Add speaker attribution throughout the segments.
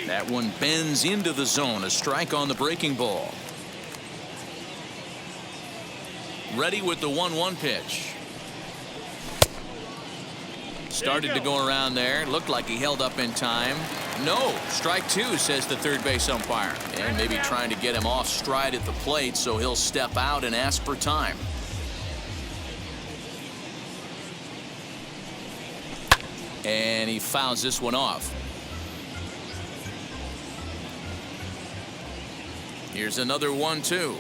Speaker 1: That one bends into the zone. A strike on the breaking ball. Ready with the 1-1 pitch. Started to go around there. Looked like he held up in time. No, strike two, says the third base umpire. And maybe trying to get him off stride at the plate so he'll step out and ask for time. And he fouls this one off. Here's another 1-2.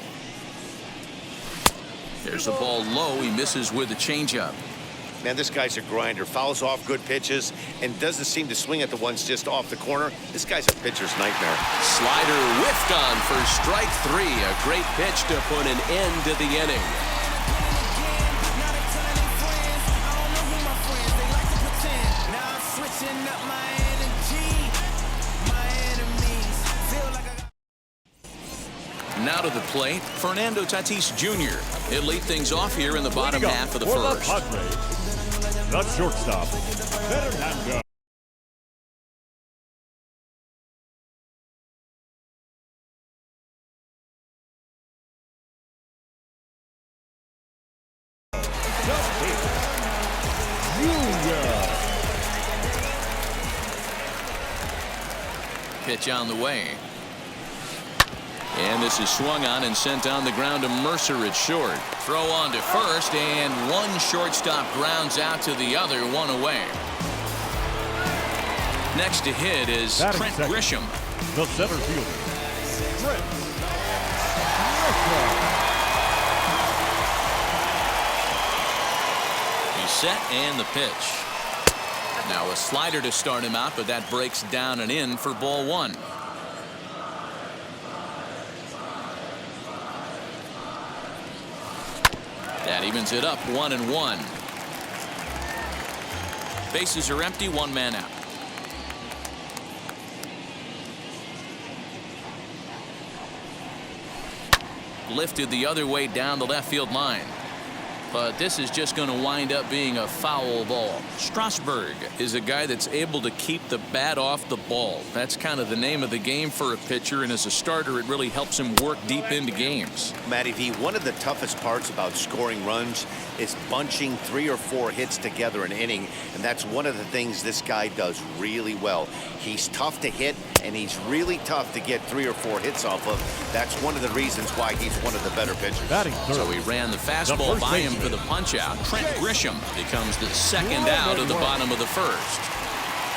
Speaker 1: There's the ball low. He misses with a changeup.
Speaker 2: Man, this guy's a grinder. Fouls off good pitches and doesn't seem to swing at the ones just off the corner. This guy's a pitcher's nightmare.
Speaker 3: Slider whiffed on for strike three. A great pitch to put an end to the inning.
Speaker 1: Now to the plate, Fernando Tatis Jr. He'll lead things off here in the bottom half of the first.
Speaker 4: The shortstop, Fernando.
Speaker 1: Pitch on the way. And this is swung on and sent on the ground to Mercer at short. Throw on to first, and one shortstop grounds out to the other, one away. Next to hit is Trent Grisham.
Speaker 4: The center fielder, Trent Grisham.
Speaker 1: He's set and the pitch. Now a slider to start him out, but that breaks down and in for ball one. That evens it up 1-1. Bases are empty, one man out. Lifted the other way down the left field line. But this is just going to wind up being a foul ball. Strasburg is a guy that's able to keep the bat off the ball. That's kind of the name of the game for a pitcher, and as a starter it really helps him work deep into games.
Speaker 2: Matty V, one of the toughest parts about scoring runs is bunching 3 or 4 hits together an inning, and that's one of the things this guy does really well. He's tough to hit, and he's really tough to get 3 or 4 hits off of. That's one of the reasons why he's one of the better pitchers.
Speaker 1: So he ran the fastball by him for the punch out. Trent Grisham becomes the second out of the bottom of the first.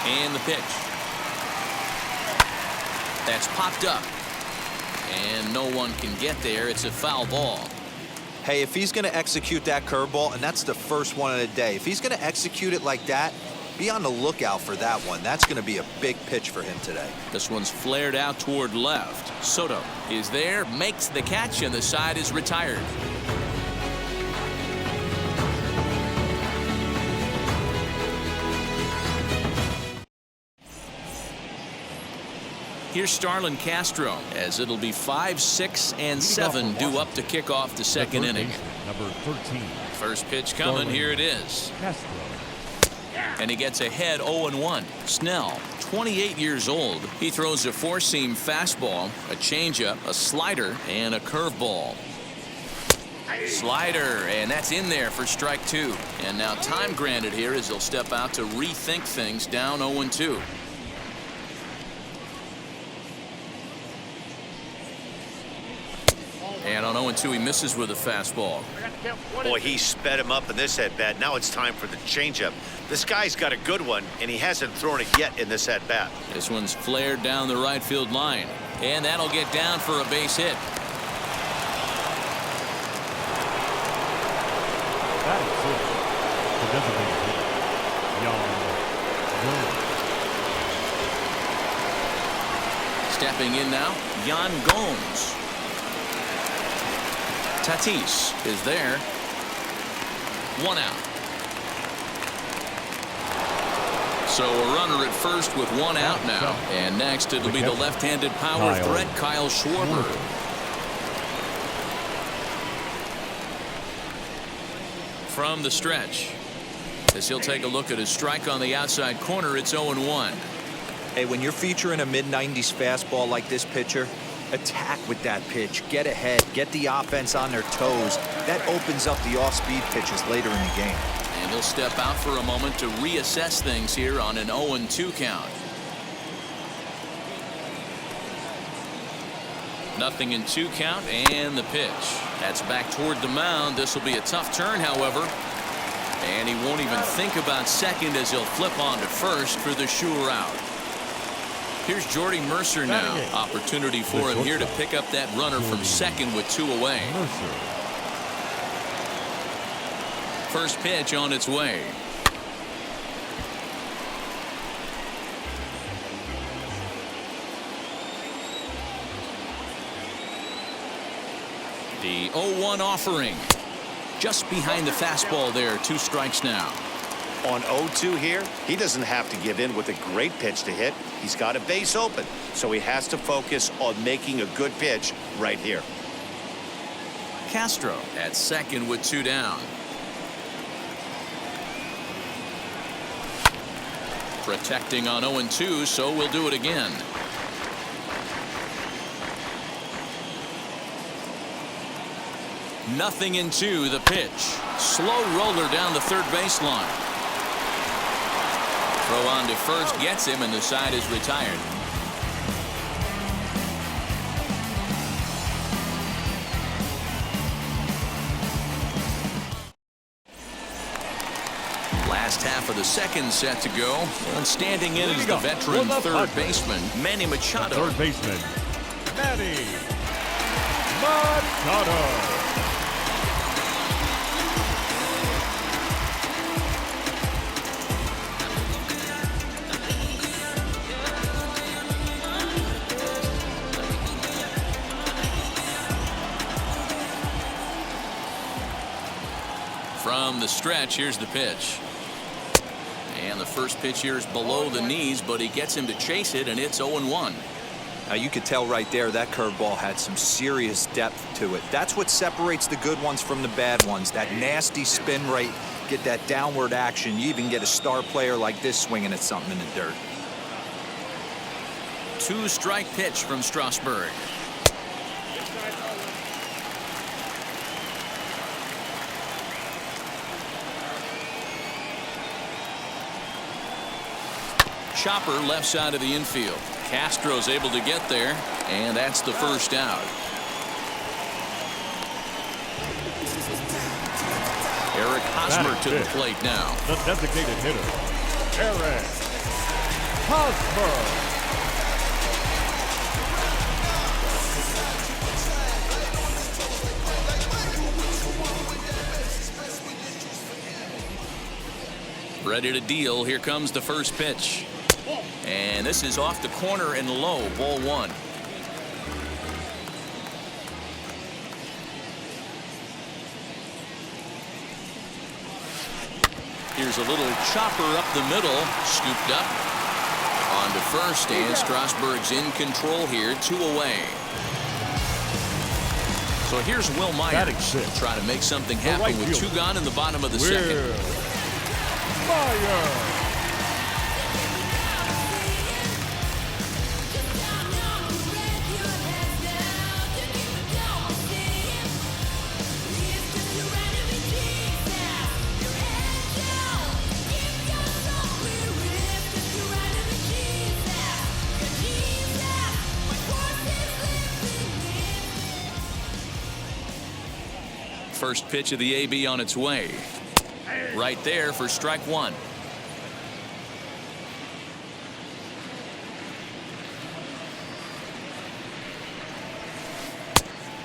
Speaker 1: And the pitch. That's popped up. And no one can get there. It's a foul ball.
Speaker 5: Hey, if he's going to execute that curveball, and that's the first one of the day, if he's going to execute it like that, be on the lookout for that one. That's going to be a big pitch for him today.
Speaker 1: This one's flared out toward left. Soto is there, makes the catch, and the side is retired. Here's Starlin Castro, as it'll be 5, 6, and 7 due up to kick off the second inning.
Speaker 4: Number 13.
Speaker 1: First pitch coming. Here it is.
Speaker 4: Castro.
Speaker 1: And he gets ahead 0-1. Snell, 28 years old. He throws a four-seam fastball, a changeup, a slider, and a curveball. Slider, and that's in there for strike two. And now time granted here as he'll step out to rethink things down 0-2. And on 0-2, he misses with a fastball.
Speaker 2: Boy, he sped him up in this at-bat. Now it's time for the changeup. This guy's got a good one, and he hasn't thrown it yet in this at-bat.
Speaker 1: This one's flared down the right field line. And that'll get down for a base hit.
Speaker 4: That is it. The designated hitter, Gm1.
Speaker 1: Stepping in now, Yan Gomes. Tatis is there. One out. So a runner at first with one out now. And next it'll be the left-handed power threat, Kyle Schwarber. From the stretch. As he'll take a look at his strike on the outside corner, it's 0-1.
Speaker 5: Hey, when you're featuring a mid-90s fastball like this pitcher, attack with that pitch. Get ahead. Get the offense on their toes. That opens up the off-speed pitches later in the game.
Speaker 1: And he'll step out for a moment to reassess things here on an 0-2 count. Nothing in 2 count, and the pitch. That's back toward the mound. This will be a tough turn, however. And he won't even think about second as he'll flip on to first for the sure out. Here's Jordy Mercer now. Opportunity for him here to pick up that runner from second with 2 away. First pitch on its way. The 0-1 offering. Just behind the fastball there. 2 strikes now.
Speaker 2: On 0-2 here, he doesn't have to give in with a great pitch to hit. He's got a base open, so he has to focus on making a good pitch right here.
Speaker 1: Castro at second with 2 down. Protecting on 0-2, so we'll do it again. Nothing in 2, the pitch. Slow roller down the third baseline. Throw on to first gets him, and the side is retired. Last half of the second set to go. And standing in is the veteran third baseman, Manny Machado.
Speaker 4: Third baseman, Manny Machado.
Speaker 1: From the stretch, here's the pitch. And the first pitch here is below the knees, but he gets him to chase it, and it's 0-1.
Speaker 5: Now you could tell right there that curveball had some serious depth to it. That's what separates the good ones from the bad ones. That nasty spin rate, get that downward action. You even get a star player like this swinging at something in the dirt.
Speaker 1: 2-strike pitch from Strasburg. Chopper left side of the infield. Castro's able to get there, and that's the first out. Eric Hosmer to the plate now.
Speaker 4: The designated hitter, Eric Hosmer.
Speaker 1: Ready to deal. Here comes the first pitch. And this is off the corner and low. Ball 1. Here's a little chopper up the middle. Scooped up. On to first, and Strasburg's in control here. 2 away. So here's Will Myers. Try to make something happen with 2 gone in the bottom of the second.
Speaker 4: Myers.
Speaker 1: First pitch of the AB on its way. Right there for strike 1.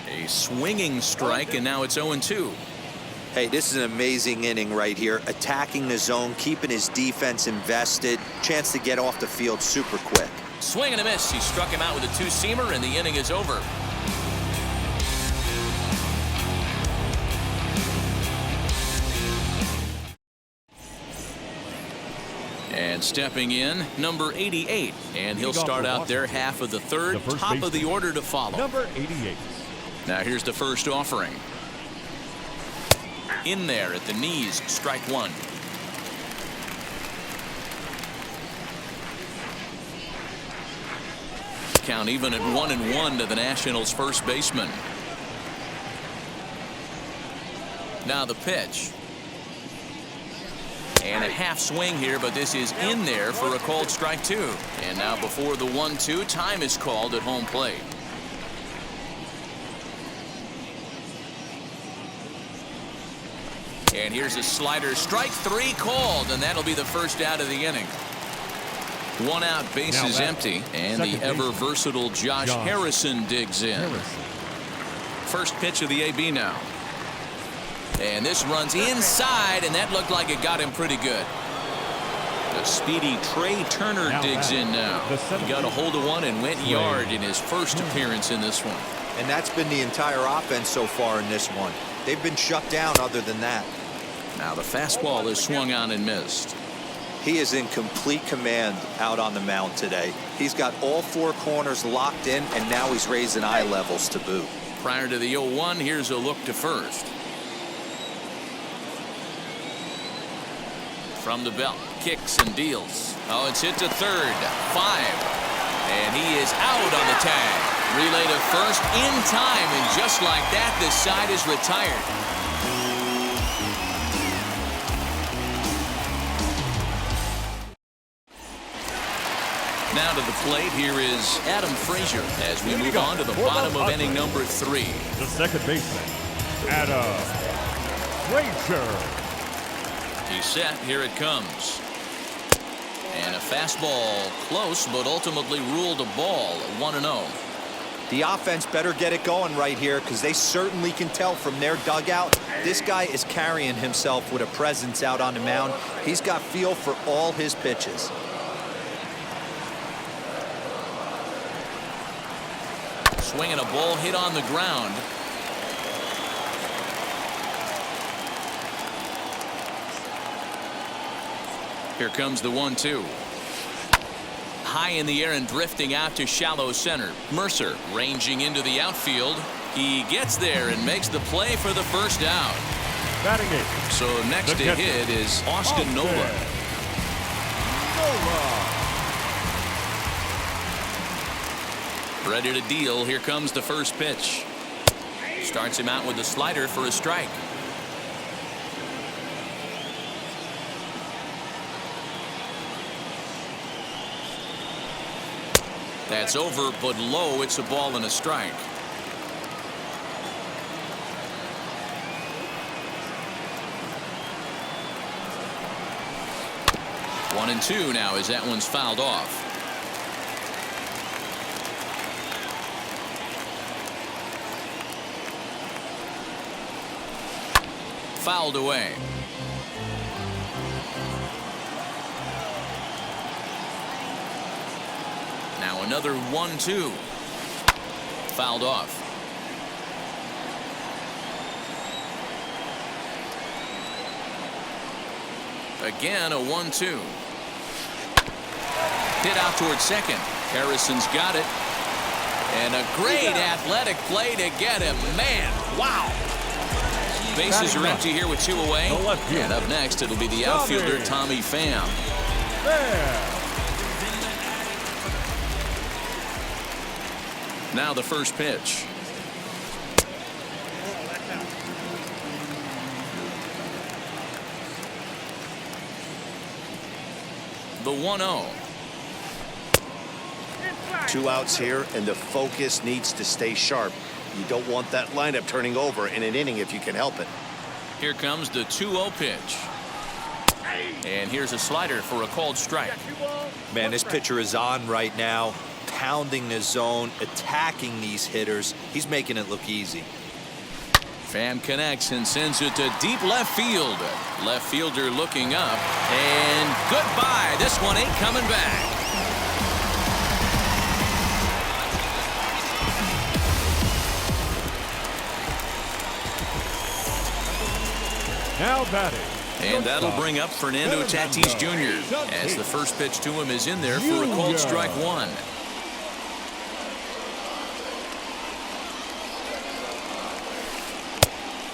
Speaker 1: A swinging strike, and now it's 0-2.
Speaker 5: Hey, this is an amazing inning right here. Attacking the zone, keeping his defense invested. Chance to get off the field super quick.
Speaker 1: Swing and a miss. He struck him out with a 2-seamer, and the inning is over. And stepping in, number 88. And he'll start out there half of the third, top of the order to follow.
Speaker 4: Number 88.
Speaker 1: Now here's the first offering. In there at the knees, strike 1. strike count even at 1-1 to the Nationals' first baseman. Now the pitch. And a half swing here, but this is in there for a called strike two. And now before the 1-2, time is called at home plate. And here's a slider, strike three called, and that'll be the first out of the inning. One out, base is empty, and the ever versatile Josh Harrison digs in. First pitch of the AB now. And this runs inside, and that looked like it got him pretty good. The speedy Trey Turner digs in now. He got a hold of one and went yard in his first appearance in this one.
Speaker 5: And that's been the entire offense so far in this one. They've been shut down other than that.
Speaker 1: Now the fastball is swung on and missed.
Speaker 5: He is in complete command out on the mound today. He's got all four corners locked in, and now he's raising eye levels to boot.
Speaker 1: Prior to the 0-1, here's a look to first. From the belt, kicks and deals. Oh, it's hit to third. 5. And he is out on the tag. Relay to first in time, and just like that, this side is retired. Now to the plate, here is Adam Frazier as we move on to the bottom of inning number 3.
Speaker 4: The second baseman, Adam Frazier.
Speaker 1: He's set. Here it comes. And a fastball close, but ultimately ruled a ball. 1-0.
Speaker 5: The offense better get it going right here, because they certainly can tell from their dugout. This guy is carrying himself with a presence out on the mound. He's got feel for all his pitches.
Speaker 1: Swinging a ball hit on the ground. Here comes the 1-2. High in the air and drifting out to shallow center. Mercer ranging into the outfield. He gets there and makes the play for the first out.
Speaker 4: Batting it.
Speaker 1: So next to hit is Austin Nola. Ready to deal. Here comes the first pitch. Starts him out with a slider for a strike. That's over, but low. It's a ball and a strike. One and two now as that one's fouled off. Fouled away. Now another 1-2. Fouled off. Again a 1-2. Hit out towards second. Harrison's got it. And a great athletic play to get him. Man, wow. Bases are empty here with 2 away. And up next, it'll be the outfielder, Tommy Pham. Now the first pitch. The 1-0.
Speaker 2: 2 outs here, and the focus needs to stay sharp. You don't want that lineup turning over in an inning if you can help it.
Speaker 1: Here comes the 2-0 pitch. And here's a slider for a called strike.
Speaker 5: Man, this pitcher is on right now, pounding the zone, attacking these hitters. He's making it look easy.
Speaker 1: Pham connects and sends it to deep left field. Left fielder looking up, and goodbye. This one ain't coming back.
Speaker 4: Now batting.
Speaker 1: And that'll bring up Fernando Tatis Jr. as the first pitch to him is in there for a called strike 1.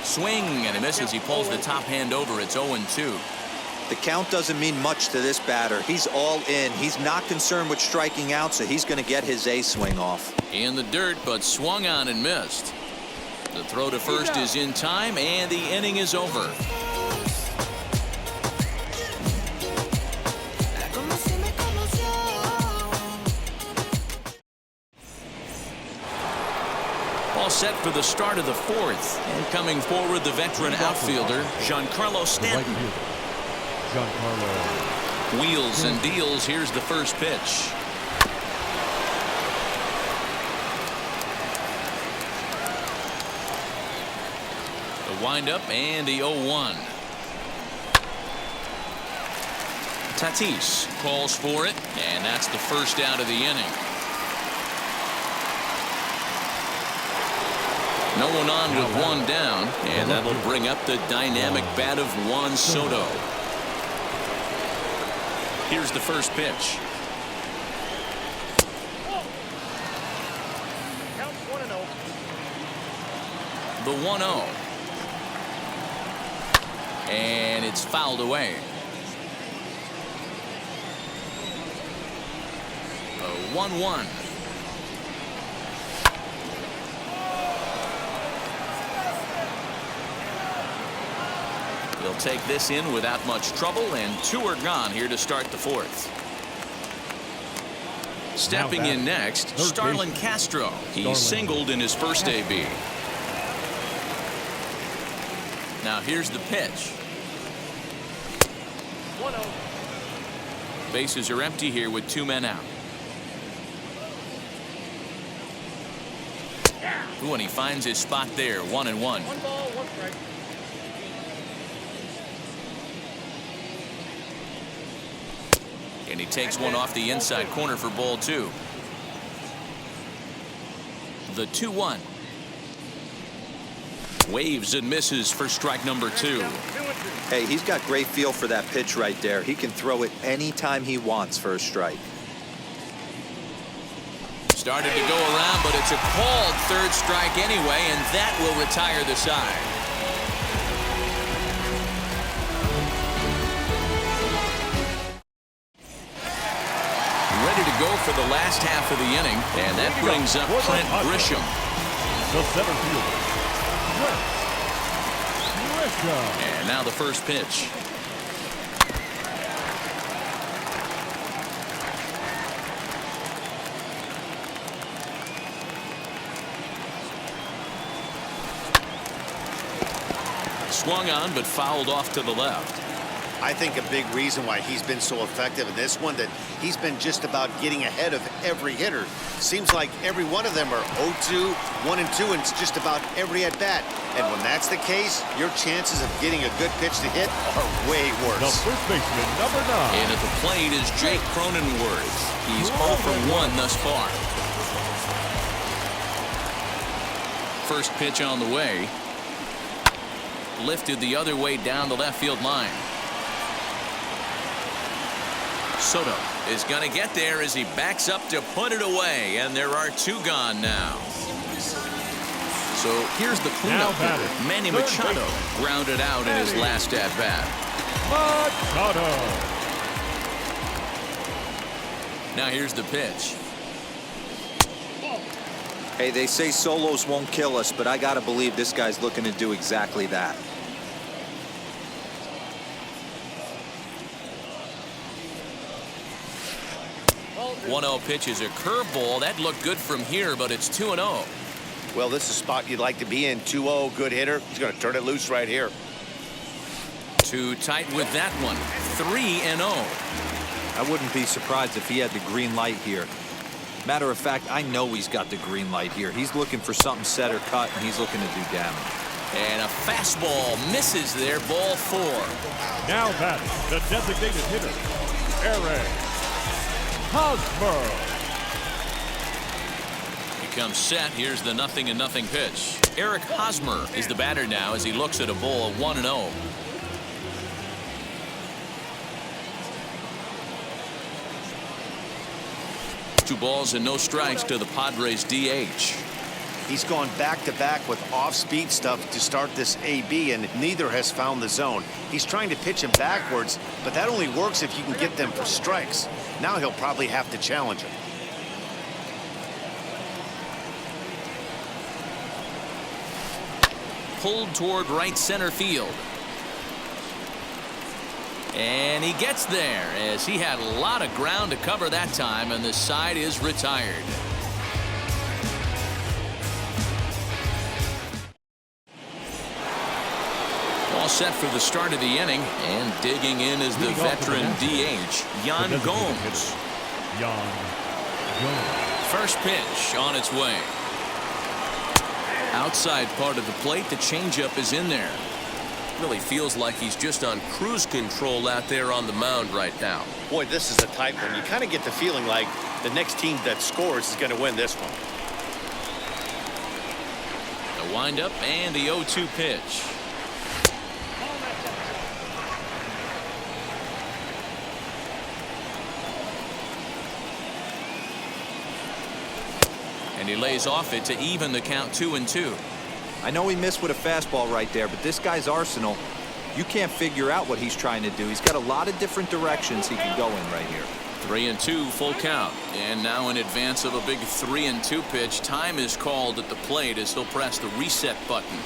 Speaker 1: Swing and a miss as he pulls the top hand over. It's 0-2.
Speaker 5: The count doesn't mean much to this batter. He's all in. He's not concerned with striking out, so he's going to get his A swing off.
Speaker 1: In the dirt, but swung on and missed. The throw to first is in time, and the inning is over. All set for the start of the fourth. And coming forward, the veteran outfielder, Giancarlo Stanton. Wheels and deals. Here's the first pitch. The windup and the 0-1. Tatis calls for it, and that's the first out of the inning. No one on with one down, and that'll bring up the dynamic bat of Juan Soto. Here's the first pitch. The 1-0. And it's fouled away. A 1-1. They'll take this in without much trouble, and two are gone here to start the fourth. Stepping in next, Starlin Castro. He singled in his first AB. Now here's the pitch. 1-0. Bases are empty here with two men out. Ooh, and he finds his spot there, 1-1.
Speaker 6: 1 ball, 1 strike.
Speaker 1: And he takes one off the inside corner for ball 2. The 2-1. Waves and misses for strike number 2.
Speaker 5: Hey, he's got great feel for that pitch right there. He can throw it anytime he wants for a strike.
Speaker 1: Started to go around, but it's a called third strike anyway, and that will retire the side. Ready to go for the last half of the inning, and that brings up Trent Grisham.
Speaker 4: The center fielder, Grisham.
Speaker 1: And now the first pitch. Swung on, but fouled off to the left.
Speaker 2: I think a big reason why he's been so effective in this one, that he's been just about getting ahead of every hitter. Seems like every one of them are 0-2, 1-2, and it's just about every at bat. And when that's the case, your chances of getting a good pitch to hit are way worse.
Speaker 4: The first baseman, number 9.
Speaker 1: And at the plate is Jake Cronenworth. He's 0 for 1 thus far. First pitch on the way. Lifted the other way down the left field line. Soto is going to get there as he backs up to put it away, and there are two gone now. So here's the cleanup hitter, Manny Machado, grounded out in his last at bat.
Speaker 4: Machado.
Speaker 1: Now here's the pitch.
Speaker 5: Hey, they say solos won't kill us, but I got to believe this guy's looking to do exactly that.
Speaker 1: One 1-0 pitch is a curveball. That looked good from here, but it's 2-0.
Speaker 2: Well, this is a spot you'd like to be in. 2-0, good hitter. He's going to turn it loose right here.
Speaker 1: Too tight with that one. 3-0.
Speaker 5: I wouldn't be surprised if he had the green light here. Matter of fact, I know he's got the green light here. He's looking for something set or cut, and he's looking to do damage.
Speaker 1: And a fastball misses there, ball 4.
Speaker 4: Now batting, the designated hitter, Eric Hosmer.
Speaker 1: He comes set. Here's the 0-0 pitch. Eric Hosmer is the batter now as he looks at a ball 1-0. Two balls and no strikes to the Padres DH.
Speaker 2: He's gone back-to-back with off-speed stuff to start this AB, and neither has found the zone. He's trying to pitch him backwards, but that only works if you can get them for strikes. Now he'll probably have to challenge him.
Speaker 1: Pulled toward right center field. And he gets there as he had a lot of ground to cover that time, and the side is retired. All set for the start of the inning, and digging in is the veteran DH, Gm1. First pitch on its way. Outside part of the plate, the changeup is in there.
Speaker 3: Really feels like he's just on cruise control out there on the mound right now.
Speaker 2: Boy, this is a tight one. You kind of get the feeling like the next team that scores is going to win this one.
Speaker 1: The windup and the 0-2 pitch. And he lays off it to even the count 2-2.
Speaker 5: I know he missed with a fastball right there, but this guy's arsenal, you can't figure out what he's trying to do. He's got a lot of different directions he can go in right here.
Speaker 1: 3-2 full count, and now in advance of a big 3-2 pitch, time is called at the plate as he'll press the reset button.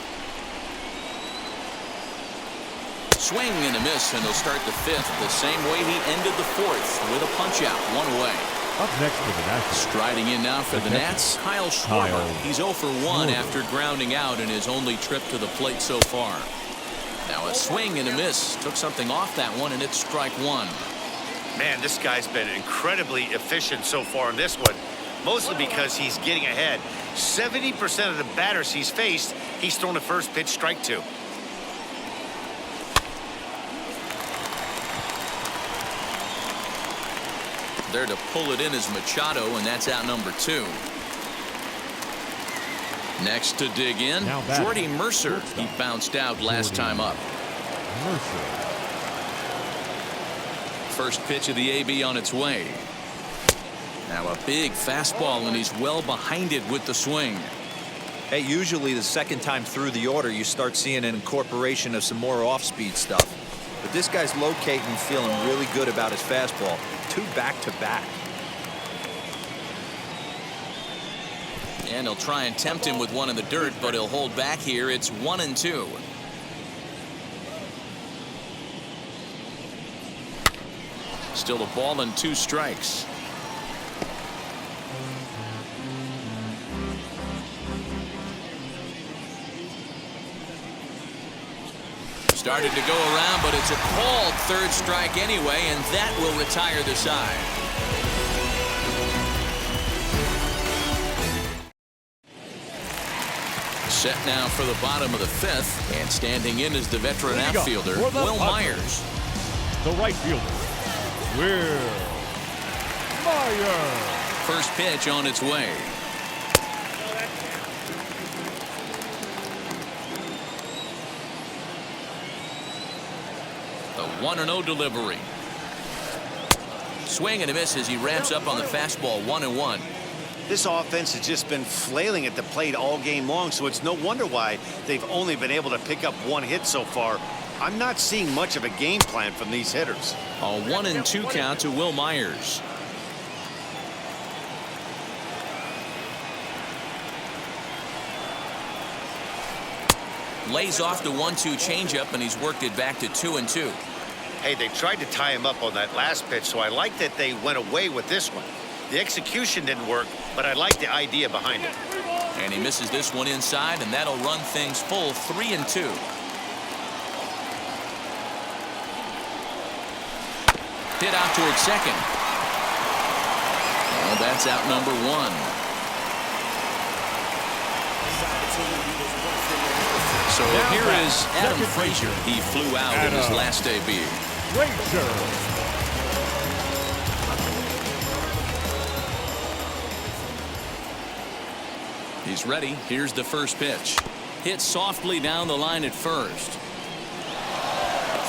Speaker 1: Swing and a miss, and he'll start the fifth the same way he ended the fourth, with a punch out, one away.
Speaker 4: Up next for the Nats.
Speaker 1: Striding in now for the Nats, Kyle Schwarber. He's 0 for 1 after grounding out in his only trip to the plate so far. Now a swing and a miss. Took something off that one, and it's strike one.
Speaker 2: Man, this guy's been incredibly efficient so far in this one, mostly because he's getting ahead. 70% of the batters he's faced, he's thrown a first pitch strike to.
Speaker 1: There to pull it in is Machado, and that's out number 2. Next to dig in, Jordy Mercer. He bounced out last time up. First pitch of the AB on its way. Now a big fastball, and he's well behind it with the swing.
Speaker 5: Hey, usually the second time through the order, you start seeing an incorporation of some more off-speed stuff. But this guy's locating, feeling really good about his fastball. 2 back-to-back.
Speaker 1: And he'll try and tempt him with one in the dirt, but he'll hold back here. It's 1-2. Still a ball and 2 strikes. Started to go around, but it's a called third strike anyway, and that will retire the side. Set now for the bottom of the 5th, and standing in is the veteran outfielder, Will Myers.
Speaker 4: The right fielder, Will Myers.
Speaker 1: First pitch on its way. The 1-0 delivery. Swing and a miss as he ramps up on the fastball. 1-1.
Speaker 2: This offense has just been flailing at the plate all game long, so it's no wonder why they've only been able to pick up 1 hit so far. I'm not seeing much of a game plan from these hitters.
Speaker 1: A 1-2 count to Will Myers. Lays off the 1-2 changeup, and he's worked it back to 2-2.
Speaker 2: Hey, they tried to tie him up on that last pitch, so I like that they went away with this one. The execution didn't work, but I like the idea behind it.
Speaker 1: And he misses this one inside, and that'll run things full. 3-2. Hit out towards second. Well, that's out number 1. So here is Adam Frazier. He flew out in his last debut.
Speaker 4: Frazier.
Speaker 1: He's ready. Here's the first pitch. Hit softly down the line at first.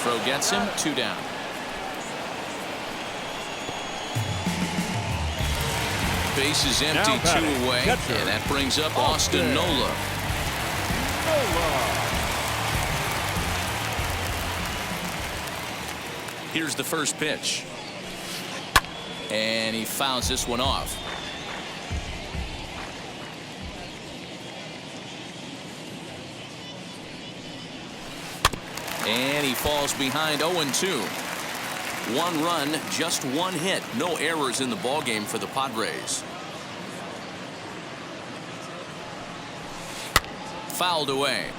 Speaker 1: Throw gets him. 2 down. Base is empty,
Speaker 4: Now batting,
Speaker 1: 2 away,
Speaker 4: catcher,
Speaker 1: and that brings up Austin Nola. Here's the first pitch. And he fouls this one off. And he falls behind 0-2. 1 run, just 1 hit. No errors in the ballgame for the Padres. Fouled away.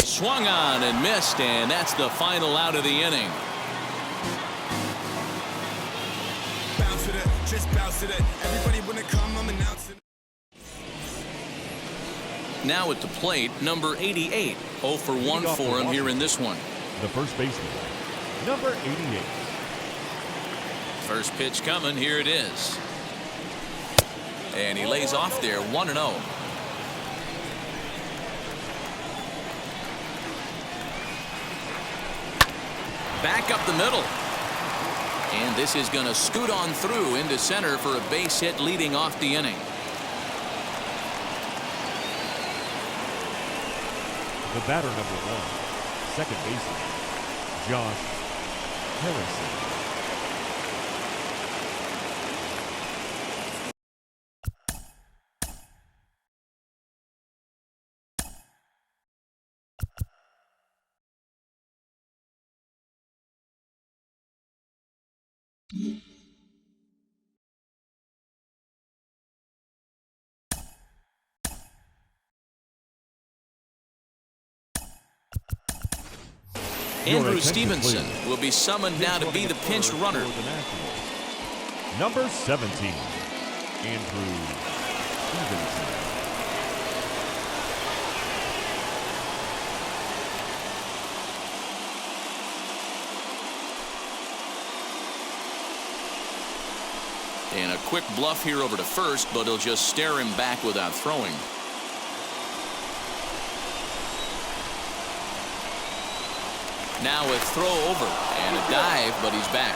Speaker 1: Swung on and missed, and that's the final out of the inning.
Speaker 6: Bounce to that, just bounce to that. Everybody wanna come, I'm announcing.
Speaker 1: Now at the plate, number 88. 0 for 1 for him here in this one.
Speaker 4: The first baseman, number 88.
Speaker 1: First pitch coming, here it is. And he lays off there, 1-0. Back up the middle. And this is going to scoot on through into center for a base hit leading off the inning.
Speaker 4: The batter, number 1, second baseman, Josh Harrison.
Speaker 1: Andrew Stevenson will be summoned now to be the pinch runner.
Speaker 4: Number 17, Andrew Stevenson.
Speaker 1: And a quick bluff here over to first, but he'll just stare him back without throwing. Now a throw over and a dive, but he's back.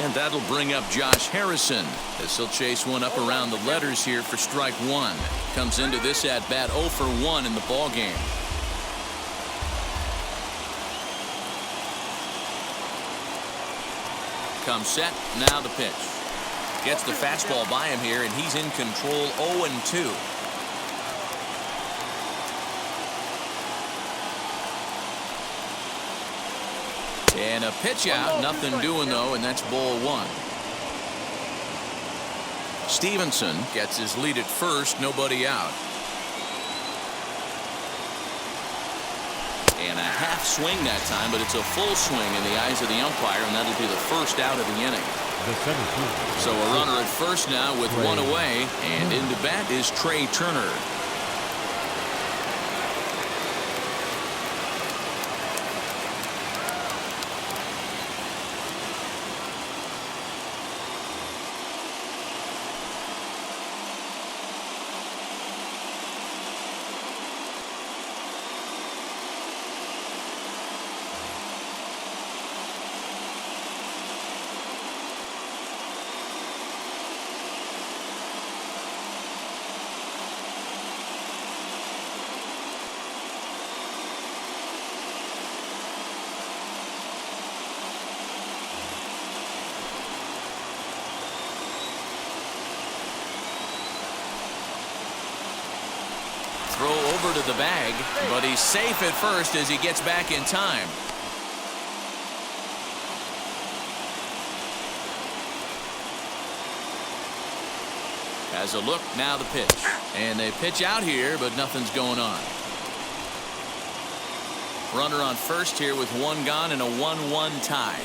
Speaker 1: And that'll bring up Josh Harrison as he'll chase one up around the letters here for strike 1. Comes into this at bat 0 for 1 in the ball game. Comes set, now the pitch. Gets the fastball by him here, and he's in control, 0-2. And a pitch out, nothing doing though, and that's ball 1. Stevenson gets his lead at first, nobody out. And a half swing that time, but it's a full swing in the eyes of the umpire, and that'll be the first out of the inning. So a runner at first now with 1 away, and into bat is Trey Turner. Throw over to the bag, but he's safe at first as he gets back in time. Has a look, now the pitch. And they pitch out here, but nothing's going on. Runner on first here with 1 gone and a 1-1 tie.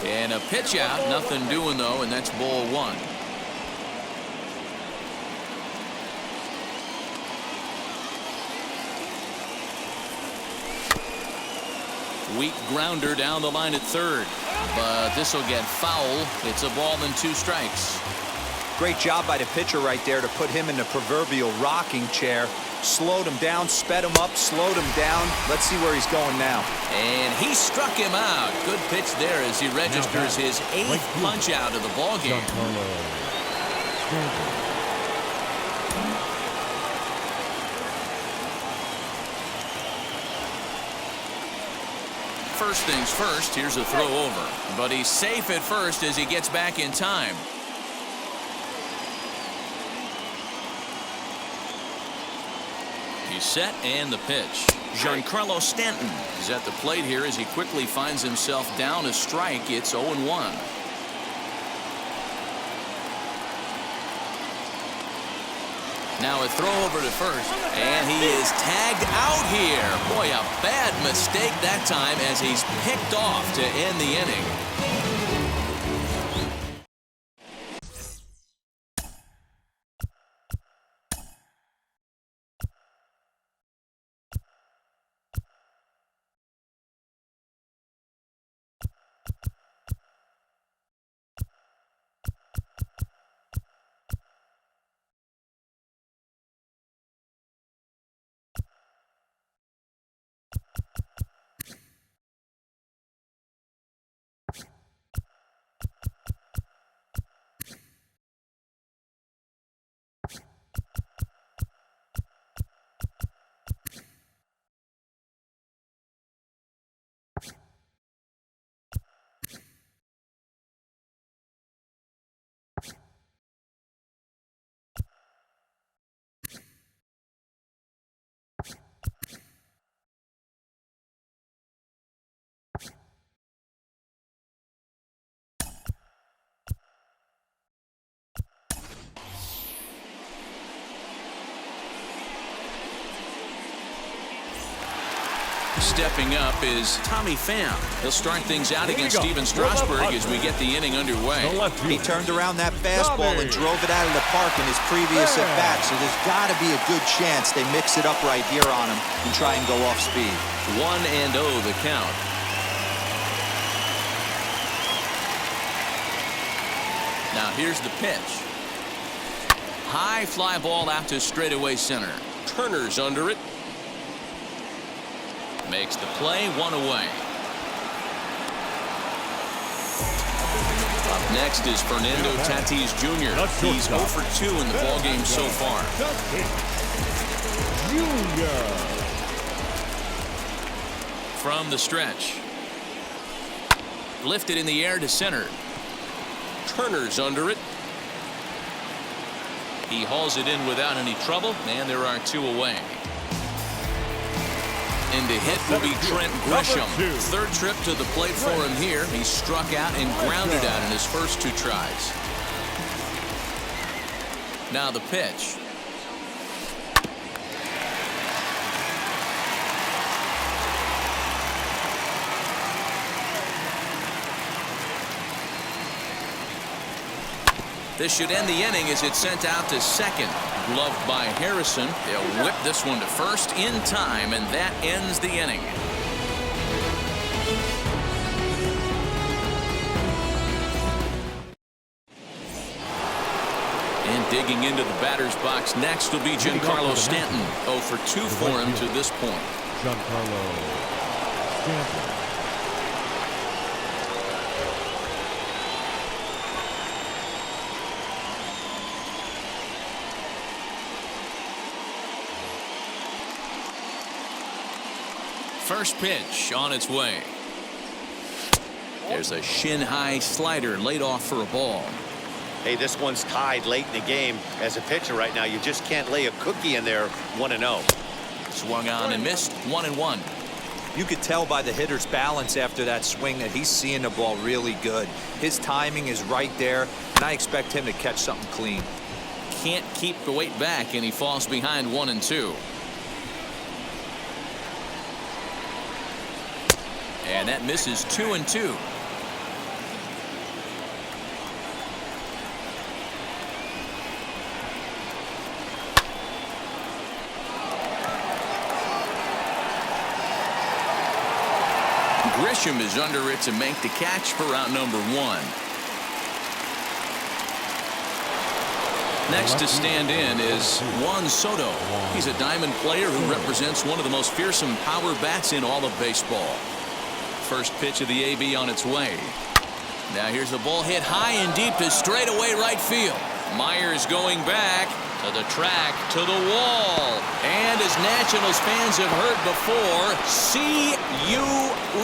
Speaker 1: And a pitch out, nothing doing though, and that's ball 1. Weak grounder down the line at third. But this will get foul. It's a ball and 2 strikes.
Speaker 5: Great job by the pitcher right there to put him in the proverbial rocking chair. Slowed him down, sped him up, slowed him down. Let's see where he's going now.
Speaker 1: And he struck him out. Good pitch there as he registers his 8th punch out of the ball game. First things first, here's a throw over. But he's safe at first as he gets back in time. He's set and the pitch. Giancarlo Stanton is at the plate here as he quickly finds himself down a strike. It's 0-1. Now a throw over to first, and he is tagged out here. Boy, a bad mistake that time as he's picked off to end the inning. Stepping up is Tommy Pham. He'll start things out against Steven Strasburg as we get the inning underway.
Speaker 5: He turned around that fastball and drove it out of the park in his previous at-bat, so there's got to be a good chance they mix it up right here on him and try and go off speed.
Speaker 1: 1-0 the count. Now here's the pitch. High fly ball out to straightaway center. Turner's under it. Makes the play, 1 away. Up next is Fernando Tatis Jr. He's 0 for 2 in the ballgame so far. From the stretch. Lifted in the air to center. Turner's under it. He hauls it in without any trouble, and there are 2 away. And to hit will be Trent Grisham. 3rd trip to the plate for him here. He struck out and grounded out in his first 2 tries. Now the pitch. This should end the inning as it's sent out to second. Gloved by Harrison. They'll whip this one to first in time, and that ends the inning. And digging into the batter's box next will be Giancarlo Stanton. 0 for 2 for him to this point.
Speaker 4: Giancarlo Stanton.
Speaker 1: First pitch on its way. There's a shin-high slider laid off for a ball.
Speaker 2: Hey, this one's tied late in the game. As a pitcher right now, you just can't lay a cookie in there 1-0.
Speaker 1: Swung on and missed. 1-1.
Speaker 5: You could tell by the hitter's balance after that swing that he's seeing the ball really good. His timing is right there, and I expect him to catch something clean.
Speaker 1: Can't keep the weight back, and he falls behind 1-2. And that misses 2-2. Grisham is under it to make the catch for out number 1. Next to stand in is Juan Soto. He's a diamond player who represents one of the most fearsome power bats in all of baseball. First pitch of the AB on its way. Now here's the ball hit high and deep to straightaway right field. Myers going back to the track, to the wall. And as Nationals fans have heard before, see you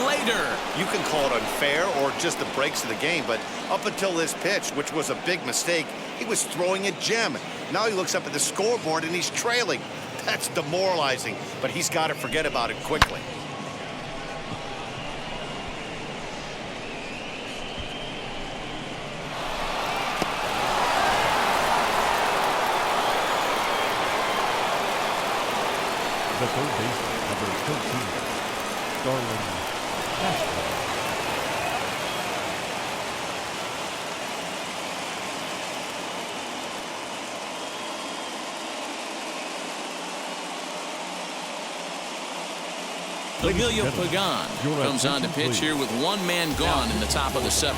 Speaker 1: later.
Speaker 2: You can call it unfair or just the breaks of the game, but up until this pitch, which was a big mistake, he was throwing at Gem. Now he looks up at the scoreboard and he's trailing. That's demoralizing, but he's got to forget about it quickly.
Speaker 4: The third baseman, number 13, Starlin Castro.
Speaker 1: Emilio Pagan comes on to pitch here with one man gone in the top of the 7th.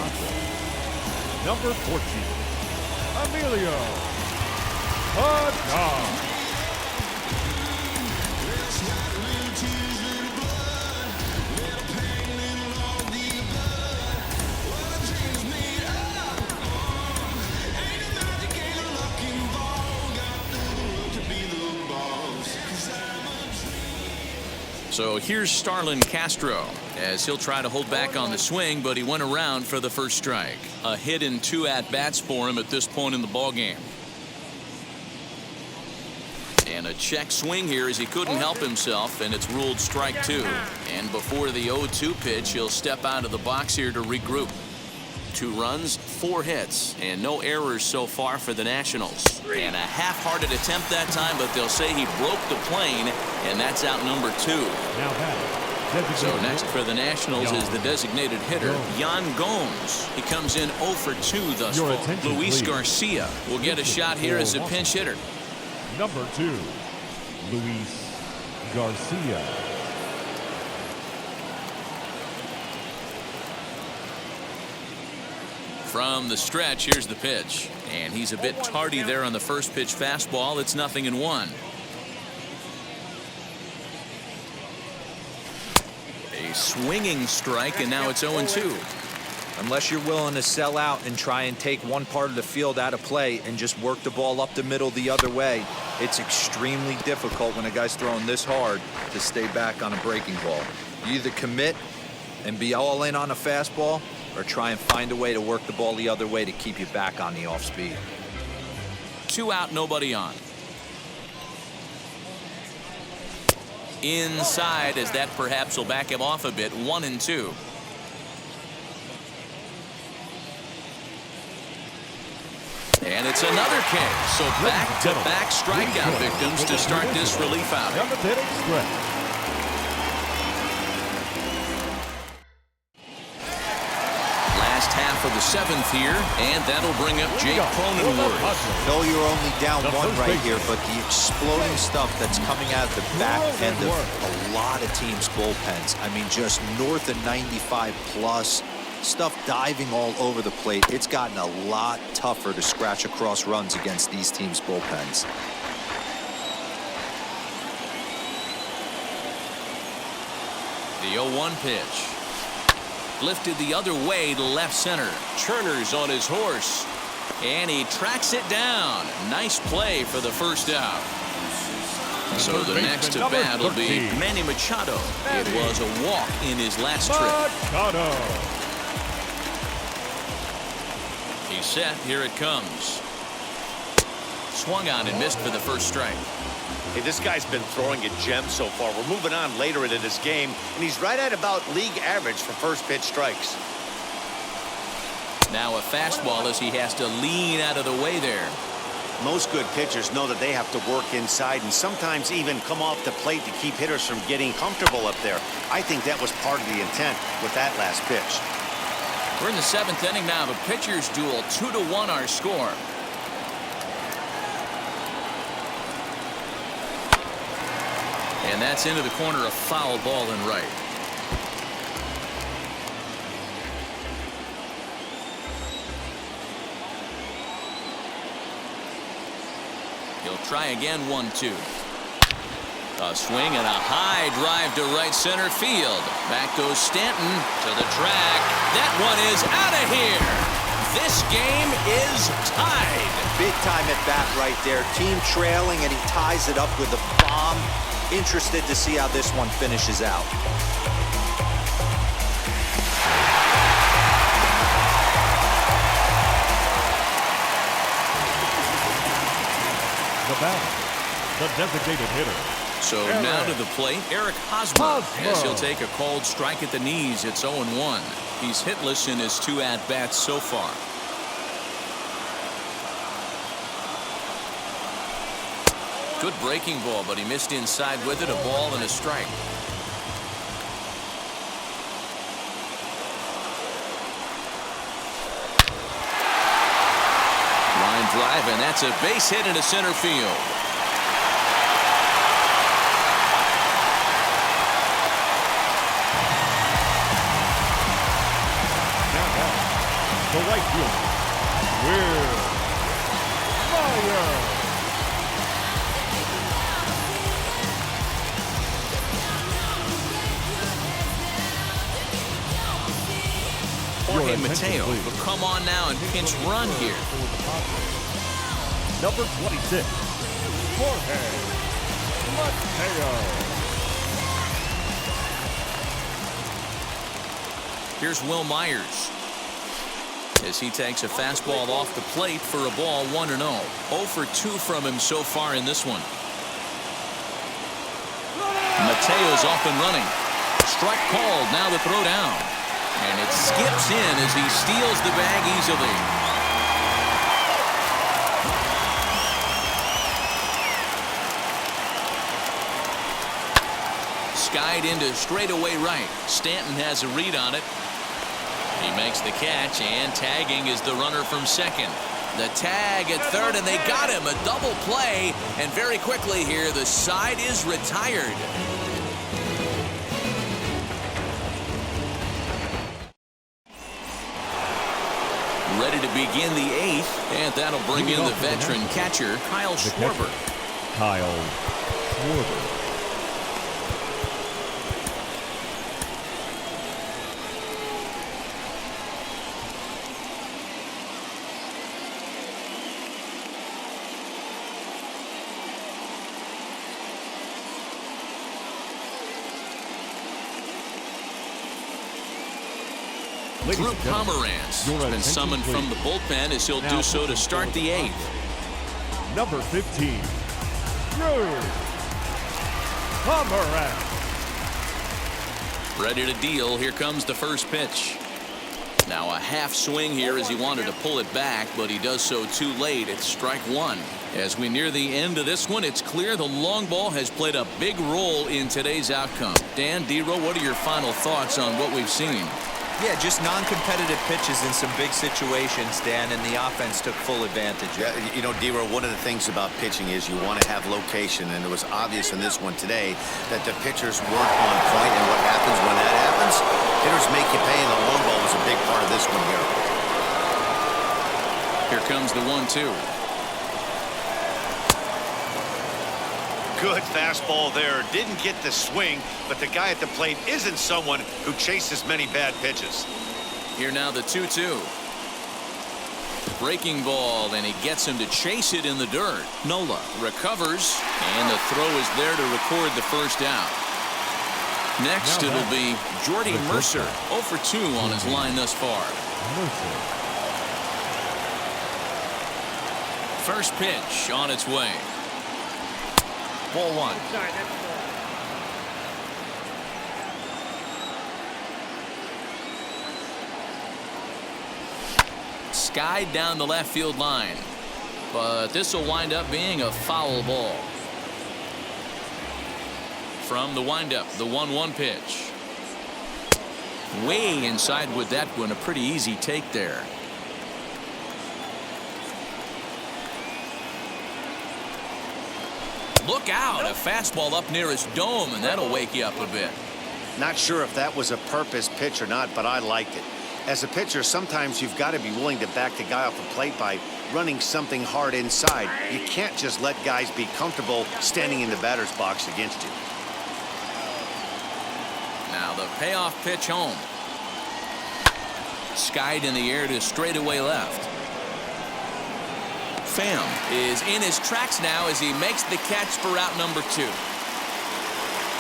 Speaker 4: Number 14, Emilio Pagan.
Speaker 1: So here's Starlin Castro as he'll try to hold back on the swing, but he went around for the first strike. A hit and 2 at-bats for him at this point in the ballgame. And a check swing here as he couldn't help himself, and it's ruled strike 2. And before the 0-2 pitch, he'll step out of the box here to regroup. 2 runs, 4 hits, and no errors so far for the Nationals. And a half-hearted attempt that time, but they'll say he broke the plane, and that's out number 2. So next for the Nationals is the designated hitter, Yan Gomes. He comes in 0 for 2 thus far. Luis Garcia will get a shot here as a pinch hitter.
Speaker 4: Number 2, Luis Garcia.
Speaker 1: From the stretch, here's the pitch. And he's a bit tardy there on the first pitch fastball. It's 0-1. A swinging strike, and now it's 0-2.
Speaker 5: Unless you're willing to sell out and try and take one part of the field out of play and just work the ball up the middle the other way, it's extremely difficult when a guy's throwing this hard to stay back on a breaking ball. You either commit and be all in on a fastball, or try and find a way to work the ball the other way to keep you back on the off speed.
Speaker 1: 2 out, nobody on. Inside, as that perhaps will back him off a bit. 1-2. And it's another K. So back-to-back strikeout victims to start this relief outing. Half of the 7th here, and that'll bring up Jake Cronenworth.
Speaker 5: No, you're only down 1 right here, but the exploding stuff that's coming out the back end of a lot of teams' bullpens. I mean, just north of 95 plus, stuff diving all over the plate. It's gotten a lot tougher to scratch across runs against these teams' bullpens.
Speaker 1: The 0-1 pitch. Lifted the other way to left center. Turner's on his horse, and he tracks it down. Nice play for the first out. So the next to bat will be Manny Machado. It was a walk in his last trip. He's set. Here it comes. Swung on and missed for the first strike.
Speaker 2: Hey, this guy's been throwing at Gem so far. We're moving on later into this game, and he's right at about league average for first pitch strikes.
Speaker 1: Now a fastball as he has to lean out of the way there.
Speaker 2: Most good pitchers know that they have to work inside and sometimes even come off the plate to keep hitters from getting comfortable up there. I think that was part of the intent with that last pitch.
Speaker 1: We're in the 7th inning now. The pitchers duel. 2-1 our score. And that's into the corner, a foul ball and right. Try again, 1-2. A swing and a high drive to right center field. Back goes Stanton to the track. That one is out of here. This game is tied.
Speaker 5: Big time at bat right there. Team trailing, and he ties it up with a bomb. Interested to see how this one finishes out.
Speaker 4: The batter, the designated hitter.
Speaker 1: So now to the plate, Eric Hosmer, as he'll take a called strike at the knees. It's 0-1. He's hitless in his 2 at-bats so far. Good breaking ball, but he missed inside with it. A ball and a strike. Line drive, and that's a base hit into center field.
Speaker 4: The right fielder, Will Myers.
Speaker 1: Jorge Mateo will come on now and pinch run here.
Speaker 4: Number 26, Jorge Mateo.
Speaker 1: Here's Will Myers as he takes a fastball off the plate for a ball, 1-0. 0 for 2 from him so far in this one. Mateo's off and running. Strike called. Now the throw down. And it skips in as he steals the bag easily. Skied into straightaway right. Stanton has a read on it. He makes the catch, and tagging is the runner from second. The tag at third, and they got him. A double play, and very quickly here, the side is retired. Ready to begin the 8th, and that'll bring in the veteran catcher, Kyle Schwarber.
Speaker 4: Kyle Schwarber.
Speaker 1: Drew Pomeranz has been summoned from the bullpen as he'll do so to start the 8th.
Speaker 4: Number 15, Drew Pomeranz.
Speaker 1: Ready to deal. Here comes the first pitch. Now a half swing here as he wanted to pull it back, but he does so too late. It's strike 1. As we near the end of this one, it's clear the long ball has played a big role in today's outcome. Dan, D-Row, what are your final thoughts on what we've seen?
Speaker 5: Yeah, just non-competitive pitches in some big situations, Dan, and the offense took full advantage.
Speaker 2: Yeah, you know, D-Row, one of the things about pitching is you want to have location, and it was obvious in this one today that the pitchers weren't on point, and what happens when that happens? Hitters make you pay, and the long ball was a big part of this one here.
Speaker 1: Here comes the 1-2.
Speaker 7: Good fastball there. Didn't get the swing, but the guy at the plate isn't someone who chases many bad pitches.
Speaker 1: Here now the 2-2. Breaking ball, and he gets him to chase it in the dirt. Nola recovers, and the throw is there to record the first out. Next, it'll be Jordy Mercer, 0 for 2 on his line thus far. First pitch on its way. Ball 1. Skied down the left field line, but this will wind up being a foul ball. From the windup, the 1-1 pitch. Way inside with that one. A pretty easy take there. Look out, a fastball up near his dome, and that'll wake you up a bit.
Speaker 2: Not sure if that was a purpose pitch or not, but I liked it. As a pitcher, sometimes you've got to be willing to back the guy off the plate by running something hard inside. You can't just let guys be comfortable standing in the batter's box against you.
Speaker 1: Now the payoff pitch home. Skied in the air to straightaway left. Pham is in his tracks now as he makes the catch for out number 2.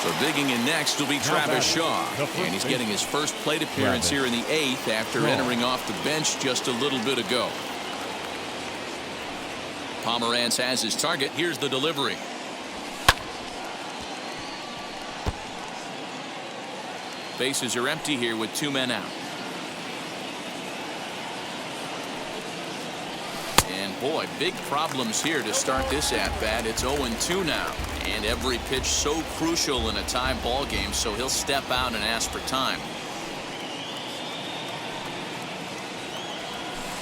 Speaker 1: So digging in next will be Travis Shaw, and he's getting his first plate appearance here in the 8th after entering off the bench just a little bit ago. Pomerantz has his target. Here's the delivery. Bases are empty here with 2 men out. And boy, big problems here to start this at-bat. It's 0-2 now. And every pitch so crucial in a tie ball game, so he'll step out and ask for time.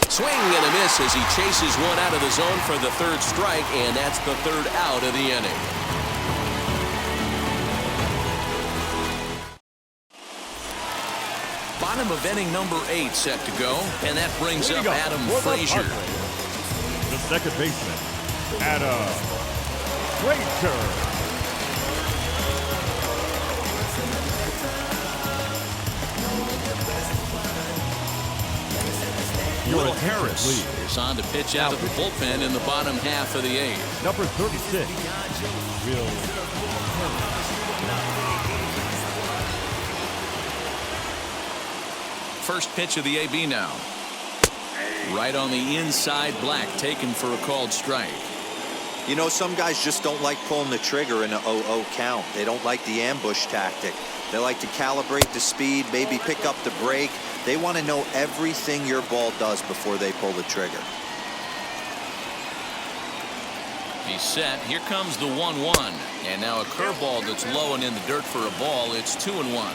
Speaker 1: Swing and a miss as he chases one out of the zone for the 3rd strike, and that's the 3rd out of the inning. Bottom of inning number 8 set to go, and that brings up Adam Frazier.
Speaker 4: The second baseman, Adam Frazier.
Speaker 1: Will Harris is on to pitch out of the bullpen in the bottom half of the 8th.
Speaker 4: Number 36, Will Harris.
Speaker 1: First pitch of the AB now. Right on the inside, Black taken for a called strike.
Speaker 5: You know, some guys just don't like pulling the trigger in a 0-0 count. They don't like the ambush tactic. They like to calibrate the speed, maybe pick up the break. They want to know everything your ball does before they pull the trigger.
Speaker 1: He's set. Here comes the 1-1. And now a curveball that's low and in the dirt for a ball. It's 2-1.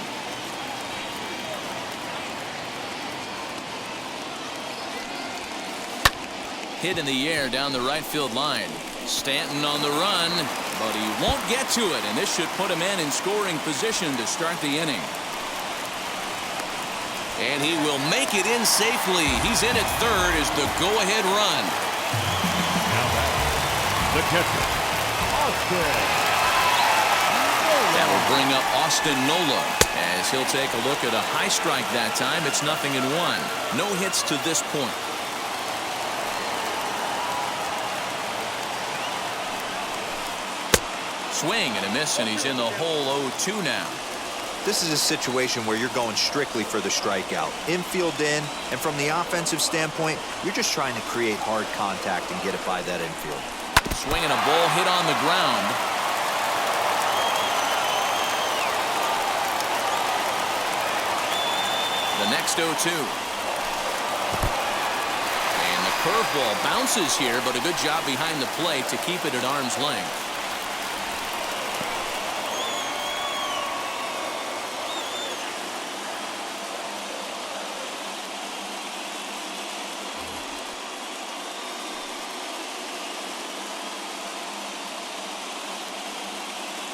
Speaker 1: Hit in the air down the right field line. Stanton on the run, but he won't get to it, and this should put him in scoring position to start the inning. And he will make it in safely. He's in at 3rd as the go-ahead run.
Speaker 4: Now back, the catcher, Austin.
Speaker 1: That will bring up Austin Nola as he'll take a look at a high strike that time. It's 0-1. No hits to this point. Swing and a miss, and he's in the hole 0-2 now.
Speaker 5: This is a situation where you're going strictly for the strikeout. Infield in, and from the offensive standpoint, you're just trying to create hard contact and get it by that infield.
Speaker 1: Swing and a ball hit on the ground. The next 0-2. And the curveball bounces here, but a good job behind the plate to keep it at arm's length.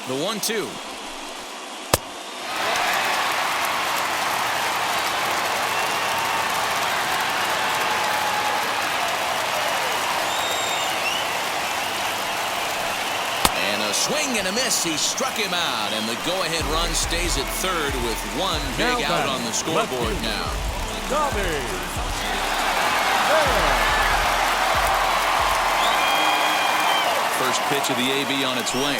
Speaker 1: The 1-2. And a swing and a miss. He struck him out, and the go-ahead run stays at 3rd with 1 big out on the scoreboard now. First pitch of the AB on its way.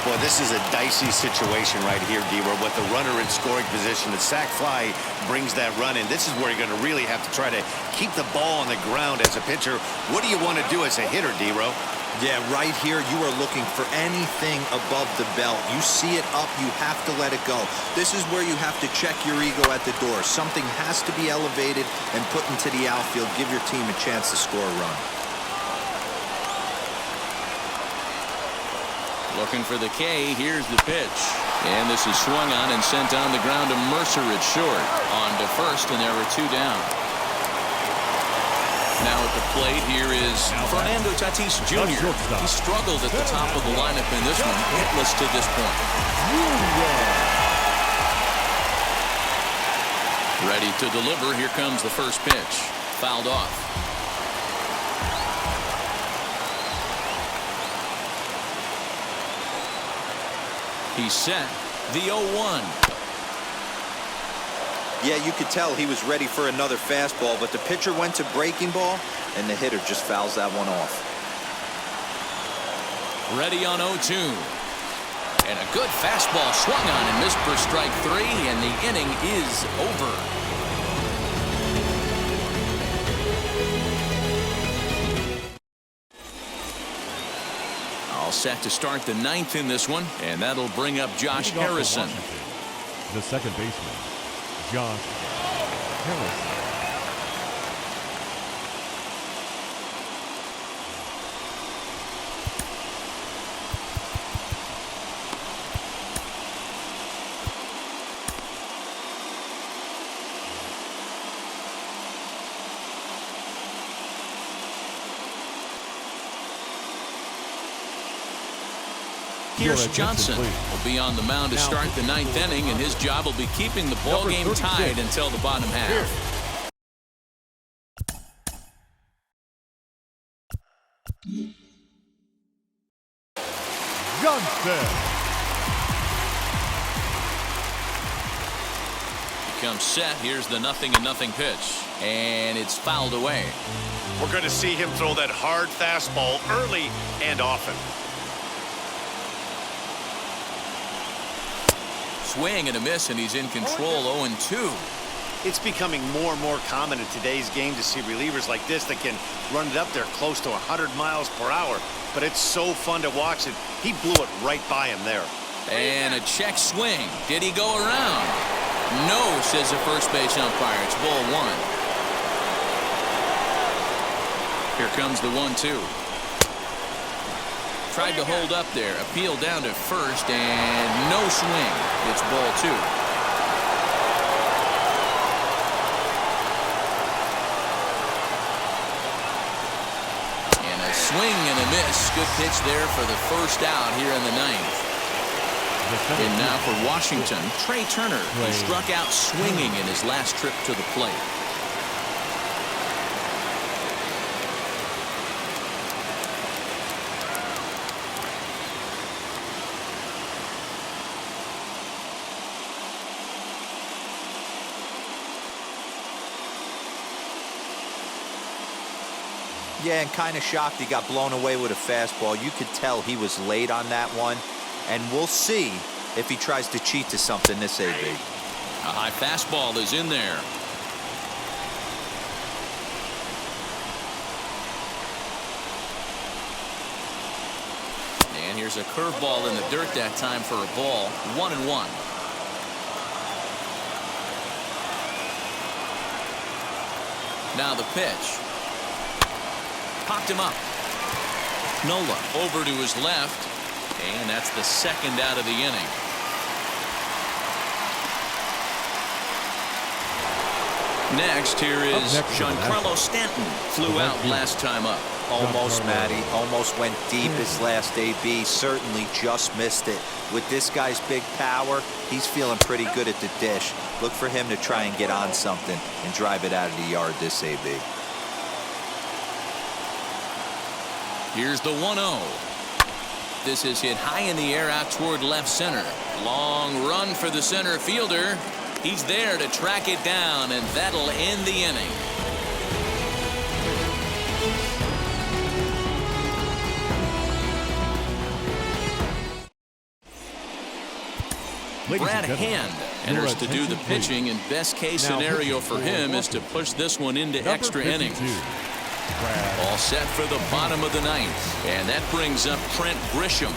Speaker 2: Boy, this is a dicey situation right here, D-Row, with the runner in scoring position. The sac fly brings that run in. This is where you're going to really have to try to keep the ball on the ground as a pitcher. What do you want to do as a hitter, D-Row?
Speaker 5: Yeah, right here, you are looking for anything above the belt. You see it up, you have to let it go. This is where you have to check your ego at the door. Something has to be elevated and put into the outfield. Give your team a chance to score a run.
Speaker 1: Looking for the K. Here's the pitch. And this is swung on and sent on the ground to Mercer at short. On to first, and there are 2 down. Now at the plate, here is Fernando Tatis Jr. He struggled at the top of the lineup in this one, hitless to this point. Ready to deliver. Here comes the first pitch. Fouled off. He's set. The 0-1.
Speaker 5: Yeah, you could tell he was ready for another fastball, but the pitcher went to breaking ball, and the hitter just fouls that one off.
Speaker 1: Ready on 0-2. And a good fastball swung on and missed for strike 3, and the inning is over. All set to start the 9th in this one, and that'll bring up Josh Harrison.
Speaker 4: The second baseman, Josh Harrison.
Speaker 1: Pierce Johnson will be on the mound to start the 9th inning, and his job will be keeping the ball game tied until the bottom half.
Speaker 4: Johnson.
Speaker 1: He comes set. Here's the 0-0 pitch, and it's fouled away.
Speaker 7: We're going to see him throw that hard fastball early and often.
Speaker 1: Swing and a miss, and he's in control. 0-2.
Speaker 2: It's becoming more and more common in today's game to see relievers like this that can run it up there close to 100 miles per hour. But it's so fun to watch it. He blew it right by him there.
Speaker 1: And a check swing. Did he go around? No, says the first base umpire. It's ball 1. Here comes the 1-2. Tried to hold up there. Appeal down to first, and no swing. It's ball 2. And a swing and a miss. Good pitch there for the first out here in the 9th. And now for Washington, Trey Turner, who struck out swinging in his last trip to the plate.
Speaker 5: Yeah, and kind of shocked he got blown away with a fastball. You could tell he was late on that one. And we'll see if he tries to cheat to something this AB.
Speaker 1: A high fastball is in there. And here's a curveball in the dirt that time for a ball. 1-1. Now the pitch. Popped him up. Nola over to his left, and that's the second out of the inning. Next, here is Giancarlo Stanton. Flew out last time up.
Speaker 5: Almost, Matty. Almost went deep his last AB. Certainly just missed it. With this guy's big power, he's feeling pretty good at the dish. Look for him to try and get on something and drive it out of the yard this AB.
Speaker 1: Here's the 1-0. This is hit high in the air out toward left center. Long run for the center fielder. He's there to track it down, and that'll end the inning. Brad Hand enters to do the pitching, and best case scenario for him is to push this one into extra innings. All set for the bottom of the 9th, and that brings up Trent Grisham.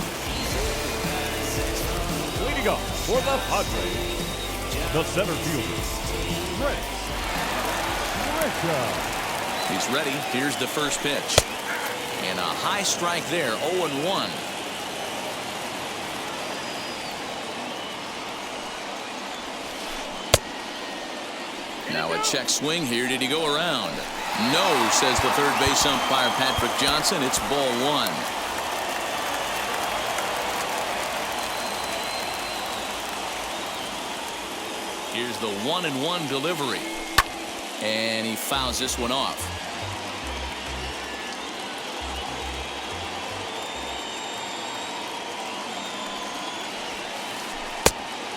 Speaker 4: Leading up for the Padres, the center fielder, Trent Grisham.
Speaker 1: He's ready. Here's the first pitch. And a high strike there, 0-1. Now a check swing here. Did he go around? No, says the third base umpire, Patrick Johnson. It's ball 1. Here's the 1-1 delivery. And he fouls this one off.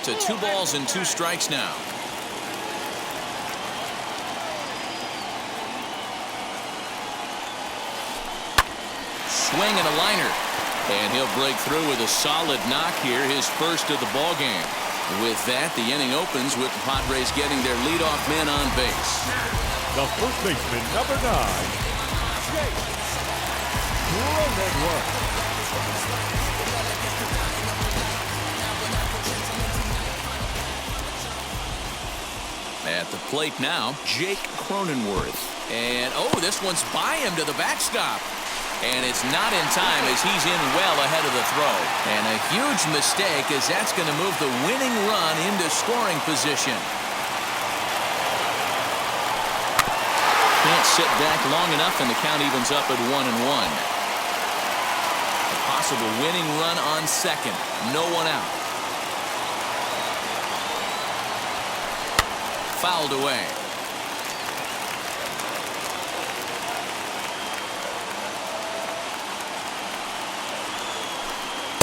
Speaker 1: to 2 balls and 2 strikes now. Swing and a liner. And he'll break through with a solid knock here, his first of the ball game. With that, the inning opens with the Padres getting their leadoff man on base.
Speaker 4: The first baseman, number 9, Gm1.
Speaker 1: At the plate now, Jake Cronenworth. And, oh, this one's by him to the backstop. And it's not in time as he's in well ahead of the throw. And a huge mistake as that's going to move the winning run into scoring position. Can't sit back long enough, and the count evens up at 1-1. A possible winning run on second. No one out. Fouled away.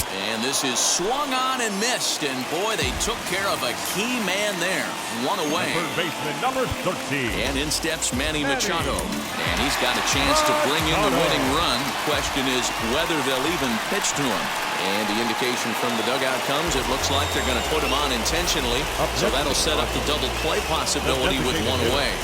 Speaker 1: And this is swung on and missed. And boy, they took care of a key man there. One away.
Speaker 4: Third baseman, number 13.
Speaker 1: And in steps Manny Machado. And he's got a chance to bring in the winning run. Question is whether they'll even pitch to him. And the indication from the dugout comes, it looks like they're going to put him on intentionally. So that'll set up the double play possibility with one away.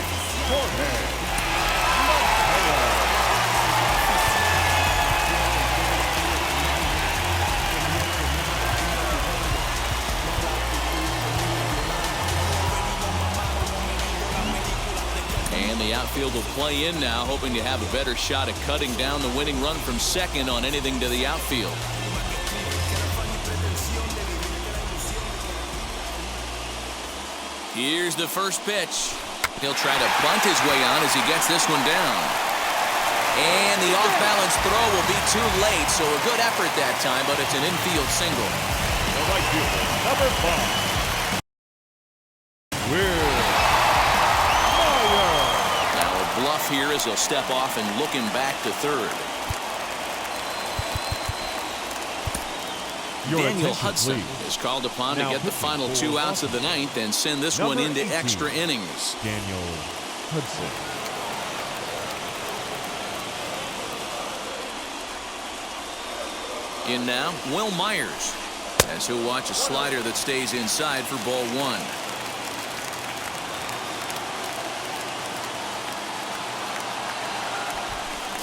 Speaker 1: And the outfield will play in now, hoping to have a better shot at cutting down the winning run from second on anything to the outfield. Here's the first pitch. He'll try to bunt his way on as he gets this one down. And the off-balance throw will be too late, so a good effort that time, but it's an infield single.
Speaker 4: The right fielder, number 5.
Speaker 1: Now a bluff here as he'll step off and look him back to third. Daniel Hudson is called upon to get the final 2 outs of the ninth and send this one into extra innings.
Speaker 4: Daniel Hudson.
Speaker 1: In now, Will Myers, as he'll watch a slider that stays inside for ball 1.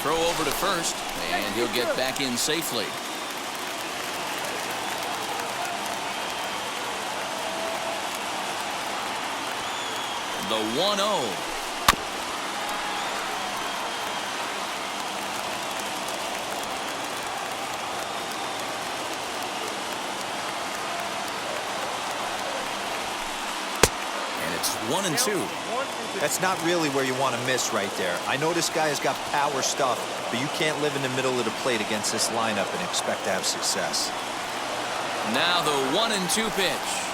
Speaker 1: Throw over to first, and he'll get back in safely. The 1-0. And it's 1-2.
Speaker 5: That's not really where you want to miss right there. I know this guy has got power stuff, but you can't live in the middle of the plate against this lineup and expect to have success.
Speaker 1: Now the 1-2 pitch.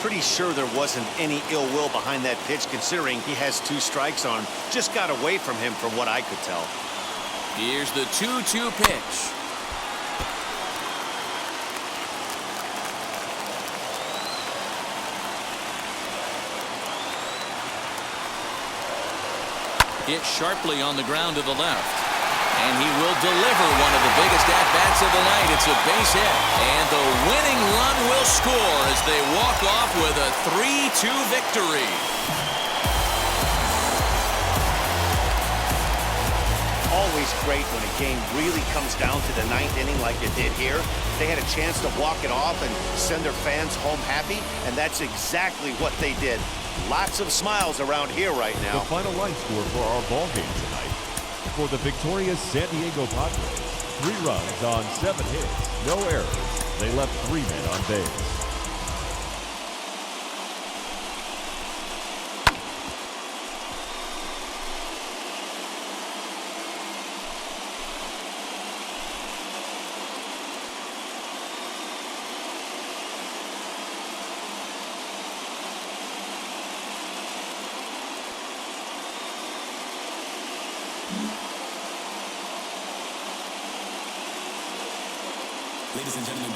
Speaker 2: Pretty sure there wasn't any ill will behind that pitch, considering he has 2 strikes on him. Just got away from him from what I could tell.
Speaker 1: Here's the 2-2 pitch. Hit sharply on the ground to the left. And he will deliver one of the biggest at-bats of the night. It's a base hit. And the winning run will score as they walk off with a 3-2 victory.
Speaker 2: Always great when a game really comes down to the 9th inning like it did here. They had a chance to walk it off and send their fans home happy, and that's exactly what they did. Lots of smiles around here right now.
Speaker 4: The final line score for our ball game tonight. For the victorious San Diego Padres, 3 runs on 7 hits, no errors. They left 3 men on base.
Speaker 6: Ladies and gentlemen.